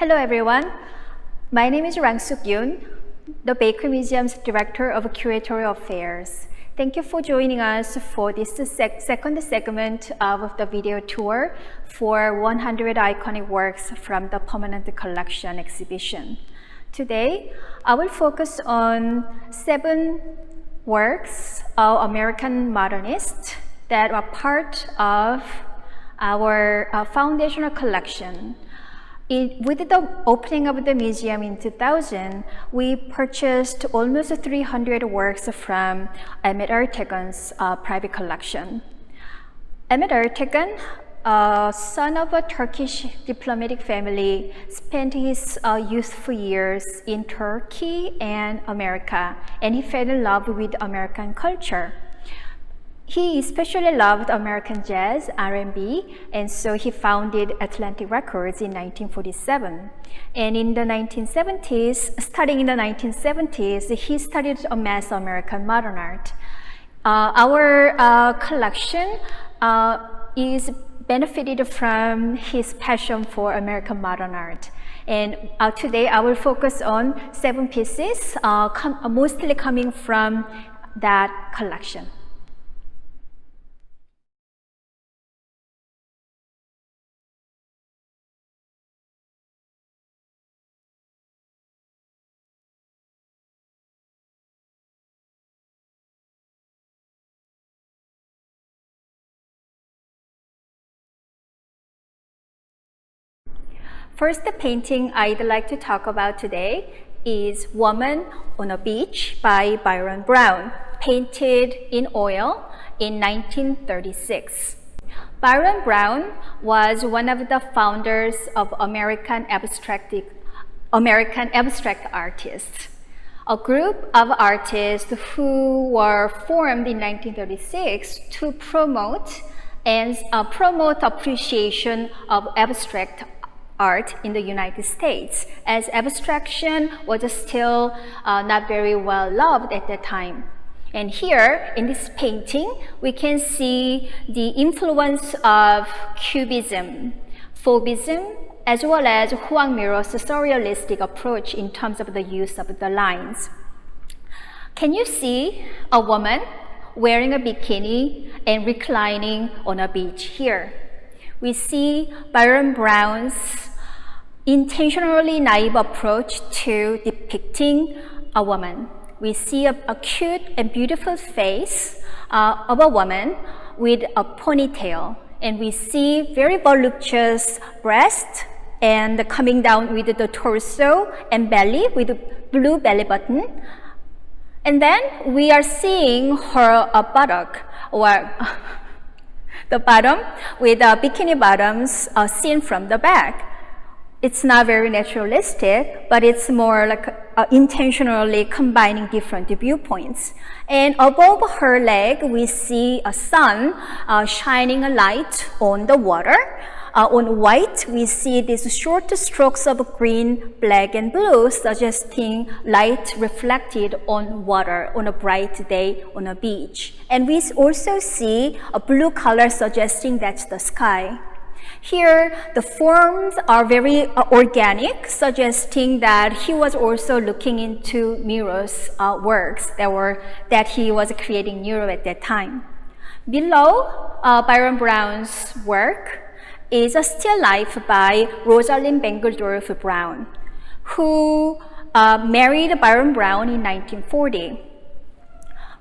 Hello everyone, my name is Rangsook Yoon, the Baker Museum's Director of Curatorial Affairs. Thank you for joining us for this second segment of the video tour for 100 iconic works from the Permanent Collection exhibition. Today, I will focus on 7 works of American modernists that are part of our foundational collection. With the opening of the museum in 2000, we purchased almost 300 works from Ahmet Ertegun's private collection. Ahmet Ertegun, son of a Turkish diplomatic family, spent his youthful years in Turkey and America, and he fell in love with American culture. He especially loved American jazz, R&B, and so he founded Atlantic Records in 1947. And in the 1970s, starting in the 1970s, he studied mass American modern art. Our collection is benefited from his passion for American modern art. And today I will focus on 7 pieces, mostly coming from that collection. First, the painting I'd like to talk about today is Woman on a Beach by Byron Brown, painted in oil in 1936. Byron Brown was one of the founders of American abstract artists, a group of artists who were formed in 1936 to promote appreciation of abstract art in the United States, as abstraction was still not very well loved at that time. And here, in this painting, we can see the influence of Cubism, Fauvism, as well as Juan Miro's surrealistic approach in terms of the use of the lines. Can you see a woman wearing a bikini and reclining on a beach here? We see Byron Brown's intentionally naive approach to depicting a woman. We see a cute and beautiful face of a woman with a ponytail, and we see very voluptuous breast and coming down with the torso and belly with a blue belly button. And then we are seeing her buttock, or the bottom, with bikini bottoms seen from the back. It's not very naturalistic, but it's more like intentionally combining different viewpoints. And above her leg, we see a sun shining a light on the water. On white, we see these short strokes of green, black, and blue, suggesting light reflected on water on a bright day on a beach. And we also see a blue color suggesting that's the sky. Here, the forms are very organic, suggesting that he was also looking into Miro's works that he was creating in Europe at that time. Below Byron Brown's work is a still life by Rosalind Bengelsdorf Brown, who married Byron Brown in 1940.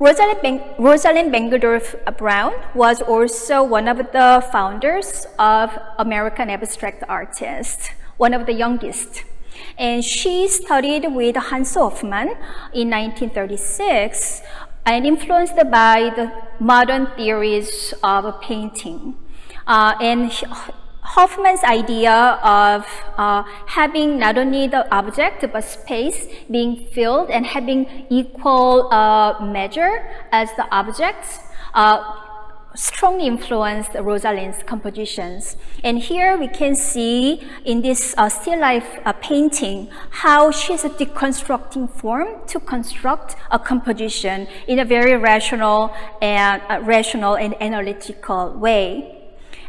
Rosalind Bengelsdorf Brown was also one of the founders of American abstract artists, one of the youngest. And she studied with Hans Hoffmann in 1936 and influenced by the modern theories of painting. And Hoffmann's idea of having not only the object but space being filled and having equal measure as the objects strongly influenced Rosalind's compositions. And here we can see in this still life painting how she's deconstructing form to construct a composition in a very rational and analytical way.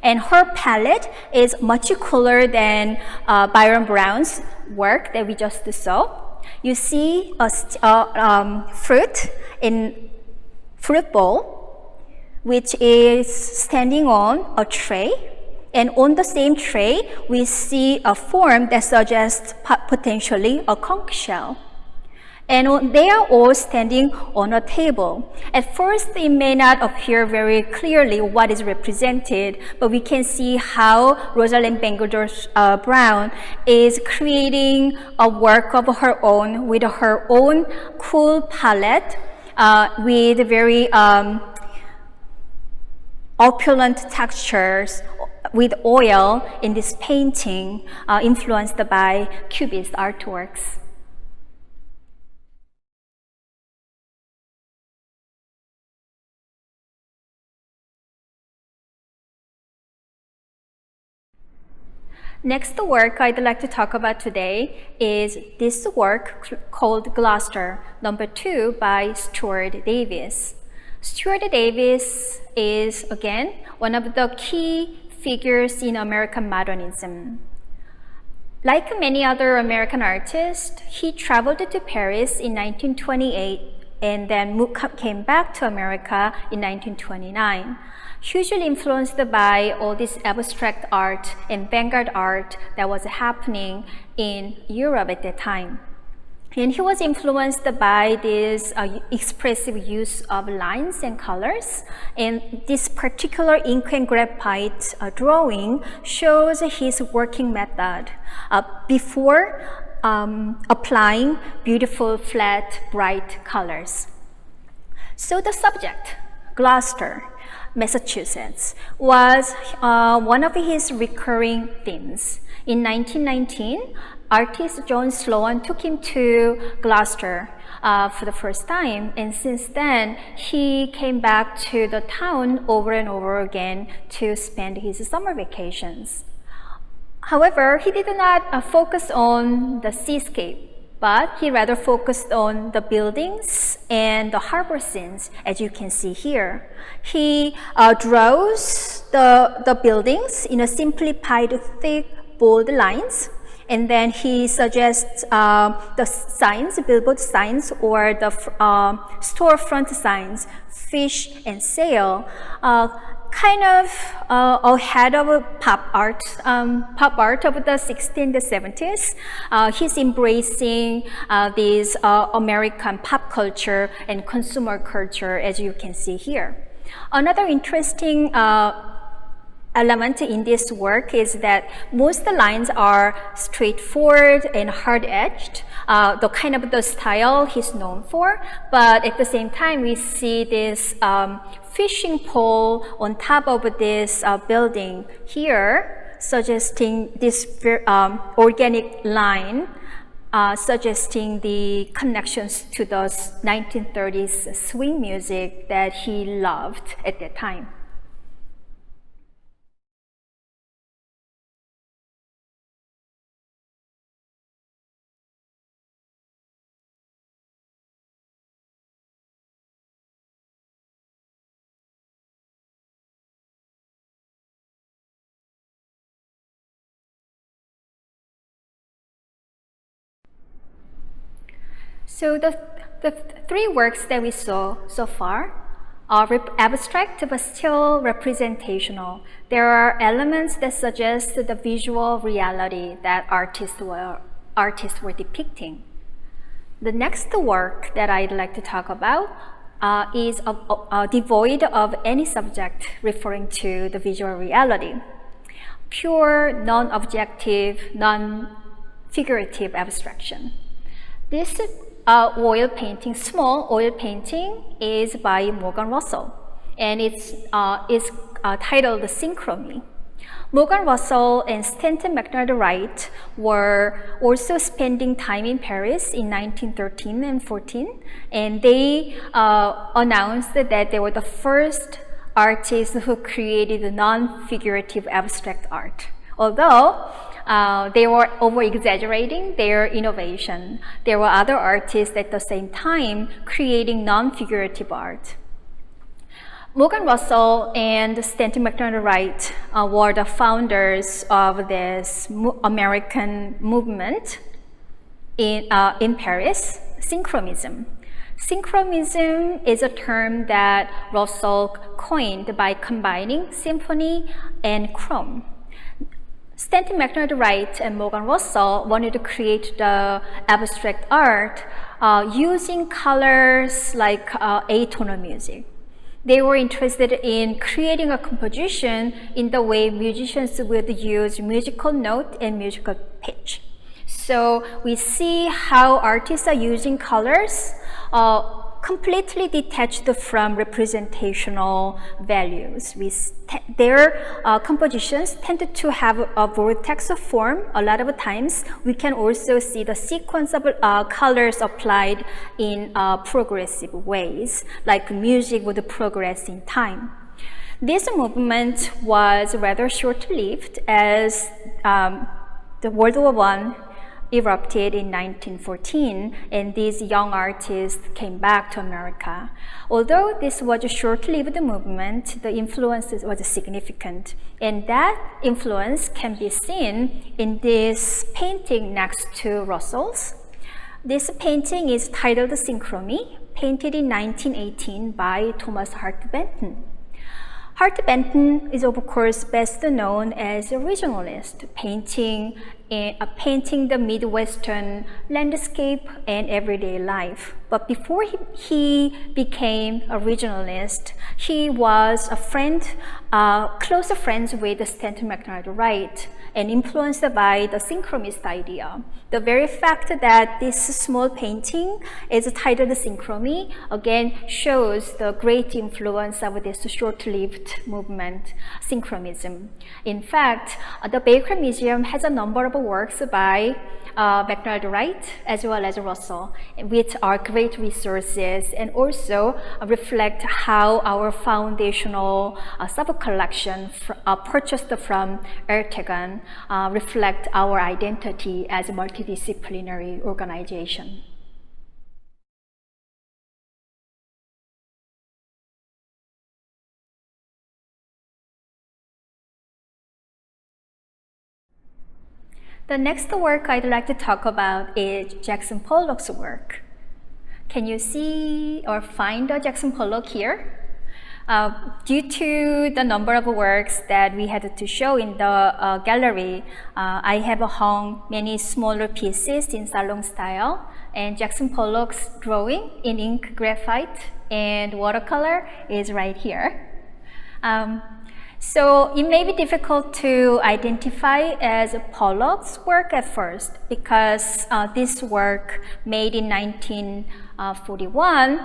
And her palette is much cooler than Byron Brown's work that we just saw. You see a fruit in fruit bowl, which is standing on a tray. And on the same tray, we see a form that suggests potentially a conch shell. And they are all standing on a table. At first, it may not appear very clearly what is represented, but we can see how Rosalind Bangor Brown is creating a work of her own with her own cool palette with very opulent textures with oil in this painting influenced by Cubist artworks. Next work I'd like to talk about today is this work called Gloucester, number 2 by Stewart Davis. Stewart Davis is, again, one of the key figures in American modernism. Like many other American artists, he traveled to Paris in 1928 and then came back to America in 1929. Hugely influenced by all this abstract art and vanguard art that was happening in Europe at that time. And he was influenced by this expressive use of lines and colors. And this particular ink and graphite drawing shows his working method before applying beautiful, flat, bright colors. So the subject, Gloucester, Massachusetts, was one of his recurring themes. In 1919, artist John Sloan took him to Gloucester for the first time, and since then he came back to the town over and over again to spend his summer vacations. However, he did not focus on the seascape, but he rather focused on the buildings and the harbor scenes, as you can see here. He draws the buildings in a simplified, thick, bold lines, and then he suggests the signs, billboard signs, or the storefront signs, fish and sail, kind of ahead of pop art of the 60s and the 70s. He's embracing this American pop culture and consumer culture, as you can see here. Another interesting element in this work is that most the lines are straightforward and hard-edged, the kind of the style he's known for, but at the same time we see this fishing pole on top of this building here, suggesting this organic line, suggesting the connections to the 1930s swing music that he loved at that time. So the three works that we saw so far are abstract but still representational. There are elements that suggest the visual reality that artists were depicting. The next work that I'd like to talk about is devoid of any subject referring to the visual reality. Pure, non-objective, non-figurative abstraction. This oil painting, small oil painting, is by Morgan Russell, and it's titled Synchrony. Morgan Russell and Stanton McNard Wright were also spending time in Paris in 1913 and 14, and they announced that they were the first artists who created non-figurative abstract art. Although they were over-exaggerating their innovation, there were other artists at the same time creating non-figurative art. Morgan Russell and Stanton McNard Wright were the founders of this American movement in Paris, synchronism. Synchronism is a term that Russell coined by combining symphony and chrome. Stanton McNard-Wright and Morgan Russell wanted to create the abstract art using colors like atonal music. They were interested in creating a composition in the way musicians would use musical note and musical pitch. So we see how artists are using colors completely detached from representational values. Their compositions tended to have a vortex of form. A lot of times, we can also see the sequence of colors applied in progressive ways, like music would progress in time. This movement was rather short-lived as the World War I erupted in 1914, and these young artists came back to America. Although this was a short-lived movement, the influence was significant, and that influence can be seen in this painting next to Russell's. This painting is titled Synchromy, painted in 1918 by Thomas Hart Benton. Hart Benton is of course best known as a regionalist, painting the Midwestern landscape and everyday life. But before he became a regionalist, he was a friend, close friends with Stanton McNard-Wright, and influenced by the synchromist idea. The very fact that this small painting is titled Synchromy again shows the great influence of this short-lived movement, synchronism. In fact, the Baker Museum has a number of works by McNard-Wright as well as Russell, which are great resources and also reflect how our foundational sub-collection purchased from Ertegun reflect our identity as a multidisciplinary organization. The next work I'd like to talk about is Jackson Pollock's work. Can you see or find the Jackson Pollock here? Due to the number of works that we had to show in the gallery, I have hung many smaller pieces in salon style, and Jackson Pollock's drawing in ink, graphite, and watercolor is right here. So it may be difficult to identify as Pollock's work at first because this work made in 1941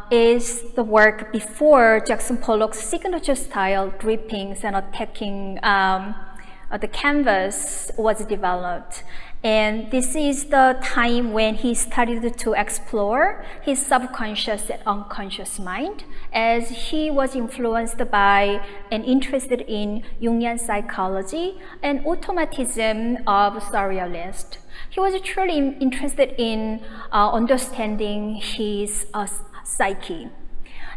is the work before Jackson Pollock's signature style drippings and attacking the canvas was developed. And this is the time when he started to explore his subconscious and unconscious mind, as he was influenced by and interested in Jungian psychology and automatism of surrealists. He was truly interested in understanding his psyche.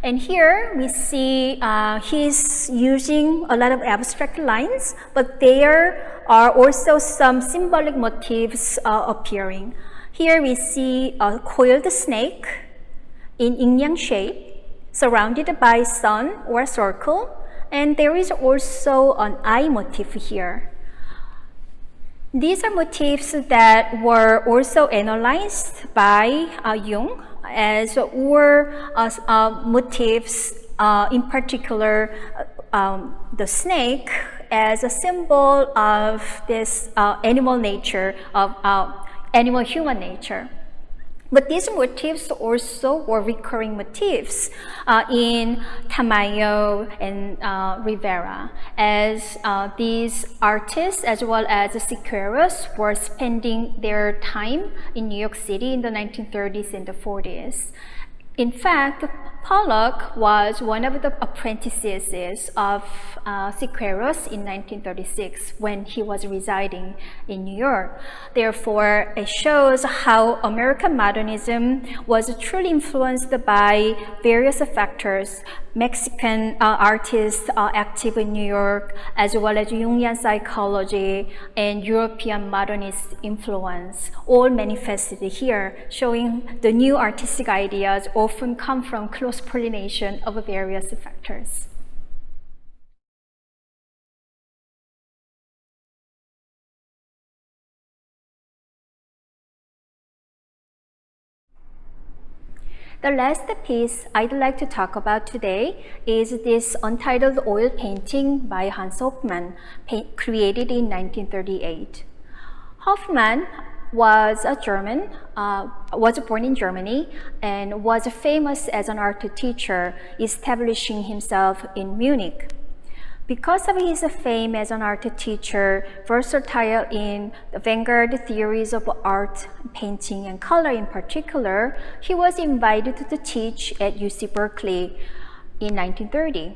And here we see he's using a lot of abstract lines, but there are also some symbolic motifs appearing. Here we see a coiled snake in yin-yang shape, surrounded by sun or circle, and there is also an eye motif here. These are motifs that were also analyzed by Jung, as or motifs, in particular the snake as a symbol of this animal nature, of animal human nature. But these motifs also were recurring motifs in Tamayo and Rivera, as these artists as well as Siqueiros were spending their time in New York City in the 1930s and the 40s. In fact, Pollock was one of the apprentices of Siqueiros in 1936 when he was residing in New York. Therefore, it shows how American modernism was truly influenced by various factors. Mexican artists active in New York, as well as Jungian psychology and European modernist influence, all manifested here, showing the new artistic ideas often come from close pollination of various factors. The last piece I'd like to talk about today is this untitled oil painting by Hans Hoffmann, created in 1938. Hoffmann was born in Germany and was famous as an art teacher, establishing himself in Munich. Because of his fame as an art teacher, versatile in the vanguard theories of art, painting, and color in particular, he was invited to teach at UC Berkeley in 1930.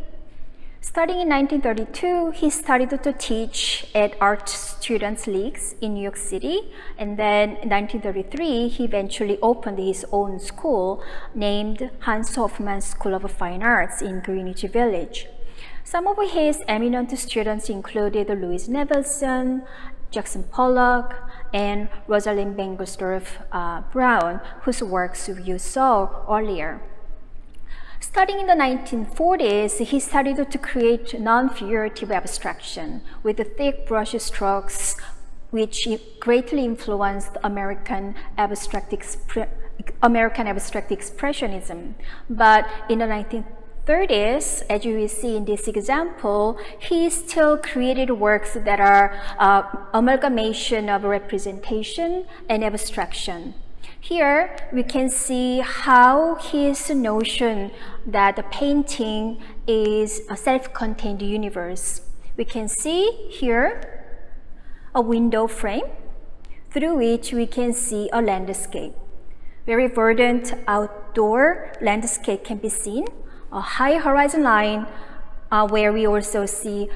Starting in 1932, he started to teach at Art Students Leagues in New York City, and then in 1933, he eventually opened his own school named Hans Hoffmann School of Fine Arts in Greenwich Village. Some of his eminent students included Louis Nevelson, Jackson Pollock, and Rosalind Bengelsdorf Brown, whose works you saw earlier. Starting in the 1940s, he started to create non-figurative abstraction with thick brush strokes, which greatly influenced American abstract expressionism. But in the 1930s, as you will see in this example, he still created works that are amalgamation of representation and abstraction. Here, we can see how his notion that the painting is a self-contained universe. We can see here a window frame through which we can see a landscape. Very verdant outdoor landscape can be seen, a high horizon line where we also see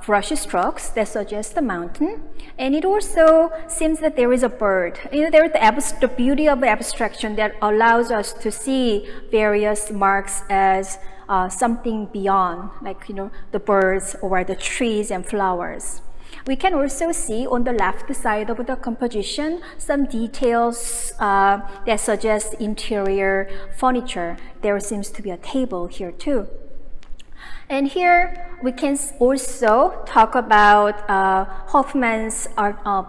brush strokes that suggest the mountain. And it also seems that there is a bird. There is the beauty of abstraction that allows us to see various marks as something beyond, like the birds or the trees and flowers. We can also see on the left side of the composition some details that suggest interior furniture. There seems to be a table here too. And here we can also talk about Hoffmann's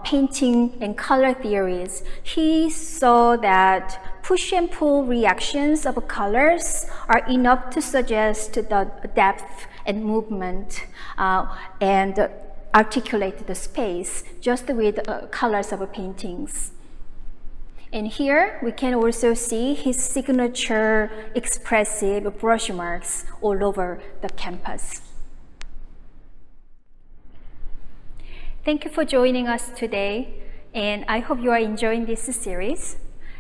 painting and color theories. He saw that push and pull reactions of colors are enough to suggest the depth and movement and articulate the space just with colors of paintings. And here we can also see his signature expressive brush marks all over the campus. Thank you for joining us today, and I hope you are enjoying this series.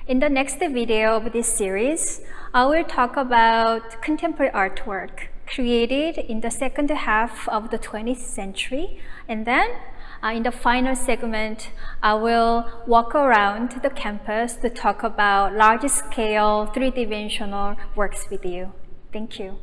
In the next video of this series, I will talk about contemporary artwork created in the second half of the 20th century, and then in the final segment, I will walk around the campus to talk about large-scale, three-dimensional works with you. Thank you.